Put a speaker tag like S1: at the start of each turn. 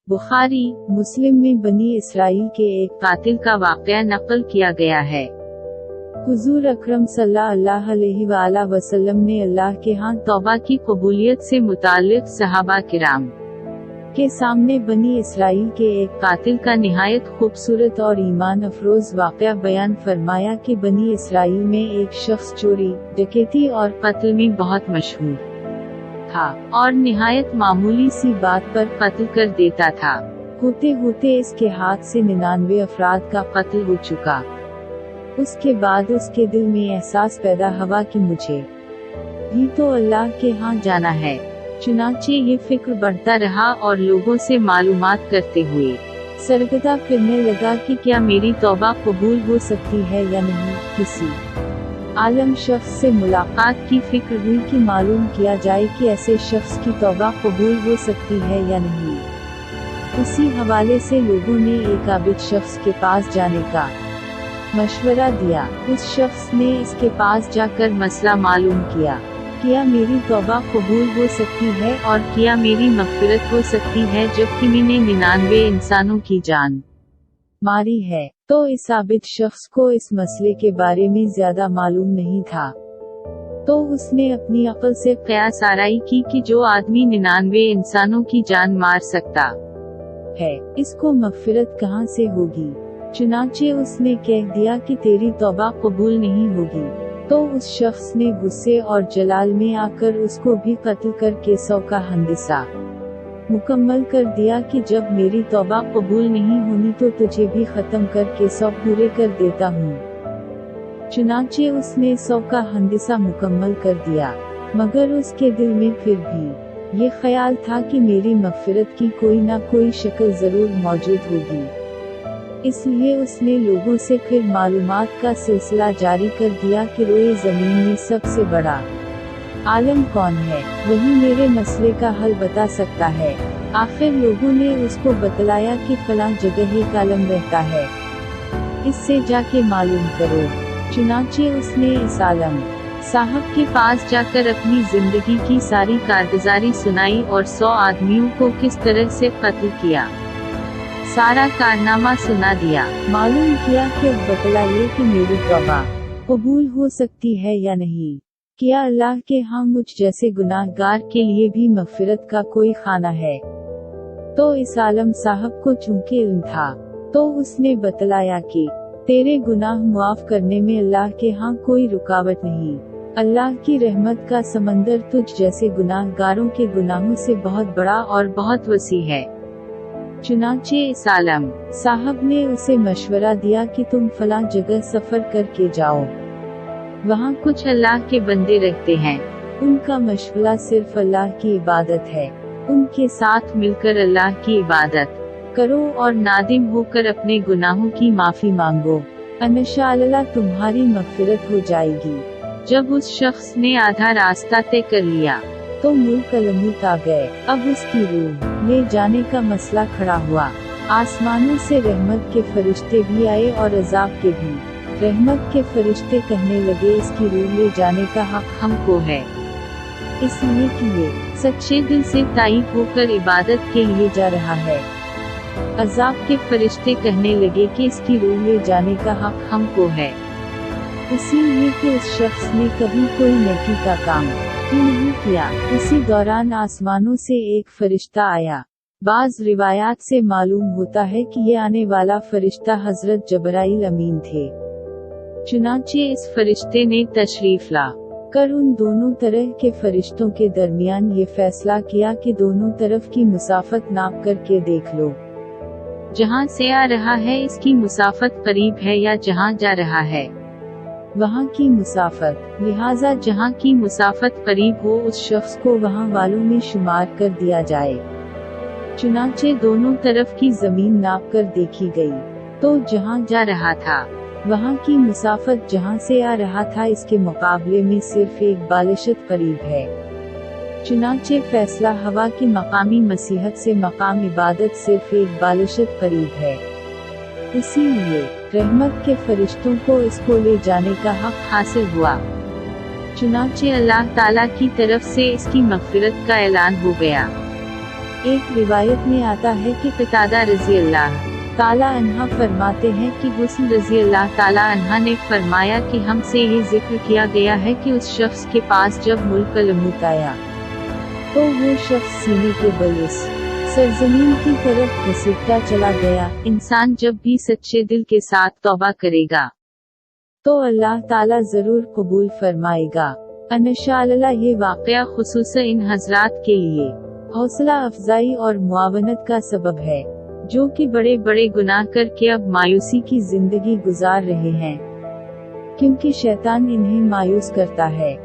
S1: बुखारी, मुस्लिम में बनी इसराइल के एक कातिल का वाक़या नक़ल किया गया है। हुजूर अकरम सल्लल्लाहु अलैहि वसल्लम ने अल्लाह के यहाँ तौबा की कबूलियत से मुताल्लिक़ सहाबा किराम के सामने बनी इसराइल के एक कातिल का निहायत खूबसूरत और ईमान अफरोज वाक़या बयान फरमाया कि बनी इसराइल में एक शख्स चोरी, डकैती और कत्ल में बहुत मशहूर था और निहायत मामूली सी बात पर कत्ल कर देता था। होते होते इसके हाथ से 99 अफराद का कत्ल हो चुका। उसके बाद उसके दिल में एहसास पैदा हुआ कि मुझे भी तो अल्लाह के यहाँ जाना है। चुनांचे ये फिक्र बढ़ता रहा और लोगों से मालूमात करते हुए सरगर्दा फिरने लगा कि क्या मेरी तौबा कबूल हो सकती है या नहीं। किसी आलम शख्स से मुलाकात की फिक्र हुई कि मालूम किया जाए कि ऐसे शख्स की तौबा कबूल हो सकती है या नहीं। उसी हवाले से लोगों ने एक आबिद शख्स के पास जाने का मशवरा दिया। उस शख्स ने इसके पास जाकर मसला मालूम किया, क्या मेरी तौबा कबूल हो सकती है और क्या मेरी मग़फ़िरत हो सकती है जबकि मैंने 99 इंसानों की जान मारी है। तो इस आबिद शख्स को इस मसले के बारे में ज्यादा मालूम नहीं था, तो उसने अपनी अक्ल से क़यास आराई की कि जो आदमी 99 इंसानों की जान मार सकता है, इसको मग़फ़िरत कहाँ से होगी। चुनांचे उसने कह दिया कि तेरी तौबा कबूल नहीं होगी। तो उस शख्स ने गुस्से और जलाल में आकर उसको भी कत्ल करके 100 का हंदिसा मुकम्मल कर दिया कि जब मेरी तौबा कबूल नहीं होनी तो तुझे भी खत्म करके 100 पूरे कर देता हूँ। चुनांचे उसने 100 का हंदिसा मुकम्मल कर दिया, मगर उसके दिल में फिर भी ये ख्याल था कि मेरी मग़फ़िरत की कोई ना कोई शक्ल जरूर मौजूद होगी। इसलिए उसने लोगों से फिर मालूमात का सिलसिला जारी कर दिया कि रोए ज़मीन में सबसे बड़ा आलम कौन है, वही मेरे मसले का हल बता सकता है। आखिर लोगों ने उसको बतलाया कि फलां जगह एक आलम रहता है, इससे जाके मालूम करो। चुनांचे उसने इस आलम साहब के पास जाकर अपनी जिंदगी की सारी कारगुजारी सुनाई और 100 आदमियों को किस तरह से कत्ल किया, सारा कारनामा सुना दिया। मालूम किया कि बतलाइए कि मेरी तौबा कबूल हो सकती है या नहीं। क्या अल्लाह के यहाँ मुझ जैसे गुनाहगार के लिए भी मग़फ़िरत का कोई खाना है। तो इस आलम साहब को चूंकि इल्म था, तो उसने बतलाया कि तेरे गुनाह मुआफ करने में अल्लाह के यहाँ कोई रुकावट नहीं। अल्लाह की रहमत का समंदर तुझ जैसे गुनाहगारों के गुनाहों से बहुत बड़ा और बहुत वसी है। चुनांचे इस आलम साहब ने उसे मशवरा दिया कि तुम फलां जगह सफर करके जाओ, वहाँ कुछ अल्लाह के बंदे रहते हैं, उनका मशवरा सिर्फ अल्लाह की इबादत है। उनके साथ मिलकर अल्लाह की इबादत करो और नादिम होकर अपने गुनाहों की माफी मांगो, इंशाअल्लाह तुम्हारी मग़फ़िरत हो जाएगी। जब उस शख्स ने आधा रास्ता तय कर लिया तो मुल्क अलमूत आ गए। अब उसकी रूह ले जाने का मसला खड़ा हुआ। आसमानों से रहमत के फरिश्ते भी आए और अजाब के भी। रहमत के फरिश्ते कहने लगे, इसकी रूह ले जाने का हक हमको है, इसलिए कि ये सच्चे दिल से ताइब होकर इबादत के लिए जा रहा है। अजाब के फरिश्ते कहने लगे कि इसकी रूह ले जाने का हक हमको है, इसीलिए कि उस शख्स ने कभी कोई नेकी का काम ही नहीं किया। उसी दौरान आसमानों से एक फरिश्ता आया। बाज़ रिवायात से मालूम होता है कि ये आने वाला फरिश्ता हजरत जबराइल अमीन थे। चुनांचे इस फरिश्ते ने तशरीफ ला कर उन दोनों तरह के फरिश्तों के दरमियान ये फैसला किया कि दोनों तरफ की मुसाफत नाप करके देख लो, जहाँ से आ रहा है इसकी मुसाफत करीब है या जहाँ जा रहा है वहाँ की मुसाफत, लिहाजा जहाँ की मुसाफत करीब हो उस शख्स को वहाँ वालों में शुमार कर दिया जाए। चुनांचे दोनों तरफ की जमीन नाप कर देखी गई, तो जहाँ जा रहा था वहाँ की मुसाफत जहाँ से आ रहा था इसके मुकाबले में सिर्फ एक बालिशत करीब है। चुनांचे फैसला हुआ कि मकामी मसीहत से मकाम इबादत सिर्फ एक बालिशत करीब है, इसीलिए रहमत के फरिश्तों को इसको ले जाने का हक हासिल हुआ। चुनांचे अल्लाह ताला की तरफ से इसकी मग़फ़िरत का ऐलान हो गया। ایک روایت میں آتا ہے کہ قتادہ رضی اللہ تعالیٰ عنہ فرماتے ہیں کہ حسن رضی اللہ تعالیٰ عنہ نے فرمایا کہ ہم سے یہ ذکر کیا گیا ہے کہ اس شخص کے پاس جب ملک الموت آیا تو وہ شخص سینے کے بل اس سرزمین کی طرف گھسیٹتا چلا گیا۔ انسان جب بھی سچے دل کے ساتھ توبہ کرے گا تو اللہ تعالیٰ ضرور قبول فرمائے گا۔ انشاءاللہ یہ واقعہ خصوصاً ان حضرات کے لیے حوصلہ افزائی اور معاونت کا سبب ہے جو کہ بڑے بڑے گناہ کر کے اب مایوسی کی زندگی گزار رہے ہیں، کیونکہ شیطان انہیں مایوس کرتا ہے۔